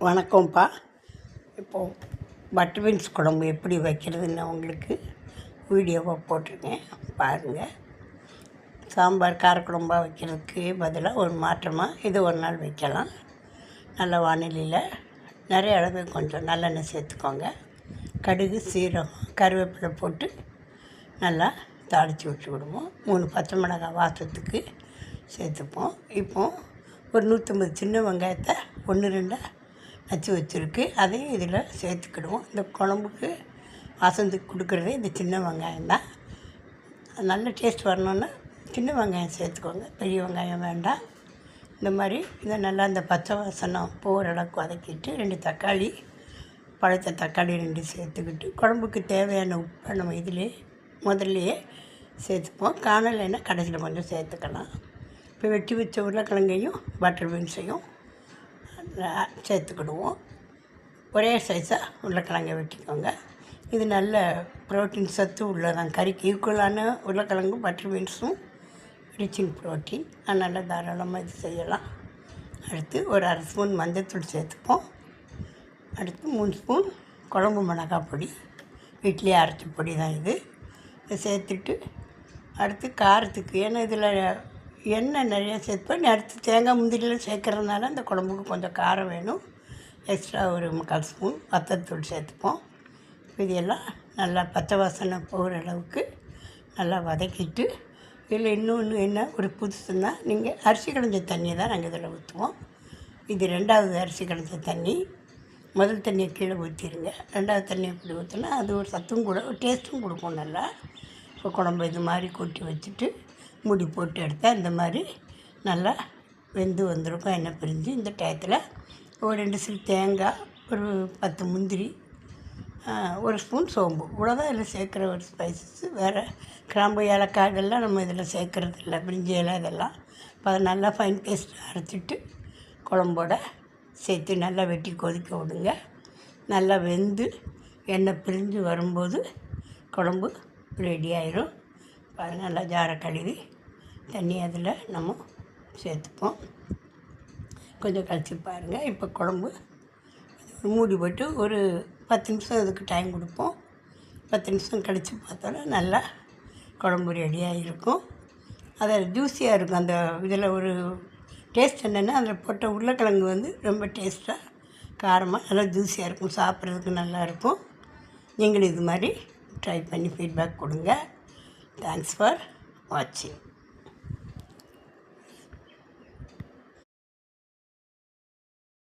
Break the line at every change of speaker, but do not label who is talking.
வணக்கம்ப்பா. இப்போது butter beans குழம்பு எப்படி வைக்கிறதுன்னு உங்களுக்கு வீடியோவாக போட்டிருக்கேன், பாருங்கள். சாம்பார் காரக்குழம்பாக வைக்கிறதுக்கு பதிலாக ஒரு மாற்றமாக இது ஒரு நாள் வைக்கலாம். நல்ல வானிலையில் நிறைய அளவு கொஞ்சம் நல்லெண்ணெய் சேர்த்துக்கோங்க. கடுகு, சீரகம், கருவேப்பிலை போட்டு நல்லா தாளித்து விட்டு விடுவோம். 3 பச்சை மிளகாய் வாசத்துக்கு சேர்த்துப்போம். இப்போது ஒரு 150 சின்ன வெங்காயத்தை 1-2 நச்சு வச்சுருக்கு, அதையும் இதில் சேர்த்துக்கிடுவோம். இந்த குழம்புக்கு வாசத்துக்கு கொடுக்குறதே இந்த சின்ன வெங்காயம் தான். நல்ல டேஸ்ட் வரணுன்னா சின்ன வெங்காயம் சேர்த்துக்கோங்க, பெரிய வெங்காயம் வேண்டாம். இந்த மாதிரி இதை நல்லா இந்த பச்சை வாசனம் போகிற அளவுக்கு வதக்கிட்டு 2 தக்காளி, பழுத்த தக்காளி 2 சேர்த்துக்கிட்டு குழம்புக்கு தேவையான உப்பை நம்ம இதிலே முதல்லையே சேர்த்துப்போம். காணலைன்னா கடைசியில் கொஞ்சம் சேர்த்துக்கலாம். இப்போ வெட்டி வச்ச உருளைக்கிழங்கையும் பட்டர் பீன்ஸையும் சேர்த்துக்கிடுவோம். ஒரே சைஸாக உருளைக்கிழங்கை வெட்டிக்கோங்க. இது நல்ல ப்ரோட்டீன் சத்து உள்ளதான். கறிக்கு ஈக்குவலான உருளைக்கிழங்கும் பட்டர் பீன்ஸும் ரிச் இன் ப்ரோட்டீன். அதனால் தாராளமாக இது செய்யலாம். அடுத்து ஒரு 1/2 ஸ்பூன் மஞ்சள்தூள் சேர்த்துப்போம். அடுத்து 3 ஸ்பூன் குழம்பு மிளகாய் பொடி, வீட்டிலே அரைச்ச பொடி தான் இது. இதை சேர்த்துட்டு அடுத்து காரத்துக்கு, ஏன்னா இதில் எண்ணெய் நிறையா சேர்ப்பேன். அடுத்து தேங்காய் முந்திரியில் சேர்க்கறதுனால அந்த குழம்புக்கு கொஞ்சம் காரம் வேணும். எக்ஸ்ட்ரா ஒரு 1/4 ஸ்பூன் வத்தத்தூள் சேர்த்துப்போம். இது எல்லாம் நல்லா பச்சை வாசனை போகிற அளவுக்கு நல்லா வதக்கிட்டு, இதில் இன்னொன்று என்ன ஒரு புதுசுன்னா, நீங்கள் அரிசி களைஞ்ச தண்ணி தான் நாங்கள் இதில் ஊற்றுவோம். இது 2வது அரிசி களைஞ்ச தண்ணி. முதல் தண்ணியை கீழே ஊற்றிடுங்க. 2வது தண்ணியை இப்படி ஊற்றினா அது ஒரு சத்தும் கூட ஒரு டேஸ்ட்டும் கொடுக்கும் நல்லா. இப்போ குழம்பு இது மாதிரி கொட்டி வச்சுட்டு மூடி போட்டு எடுத்தால் இந்த மாதிரி நல்லா வெந்து வந்திருக்கும், எண்ணெய் பிரிஞ்சு. இந்த டயத்தில் ஒரு 2 சில் தேங்காய், ஒரு 10 முந்திரி, 1 ஸ்பூன் சோம்பு, இவ்வளோதான் இதில் சேர்க்குற ஒரு ஸ்பைசஸ். வேறு கிராம்பு, ஏலக்காய் இதெல்லாம் நம்ம இதில் சேர்க்குறது இல்லை, பிரிஞ்சி இலை இதெல்லாம். இப்போ அதை நல்லா ஃபைன் பேஸ்ட் அரைச்சிட்டு குழம்போட சேர்த்து நல்லா வெட்டி கொதிக்க விடுங்க. நல்லா வெந்து எண்ணெய் பிரிஞ்சு வரும்போது குழம்பு ரெடி ஆயிரும். நல்லா ஜாரை கழுவி தண்ணி அதில் நம்ம சேர்த்துப்போம். கொஞ்சம் கழிச்சு பாருங்கள். இப்போ குழம்பு மூடி போட்டு ஒரு 10 நிமிஷம் இதுக்கு டைம் கொடுப்போம். 10 நிமிஷம் கழித்து பார்த்தோன்னா நல்லா குழம்பு ரெடியாக இருக்கும். அதில் ஜூஸியாக இருக்கும். அந்த இதில் ஒரு டேஸ்ட் என்னென்னா, அதில் போட்ட உருளைக்கிழங்கு ரொம்ப டேஸ்ட்டாக காரமாக நல்லா ஜூஸியாக இருக்கும், சாப்பிட்றதுக்கு நல்லாயிருக்கும். நீங்களும் இது மாதிரி ட்ரை பண்ணி ஃபீட்பேக் கொடுங்க. தேங்க்ஸ் ஃபார் வாட்சிங்.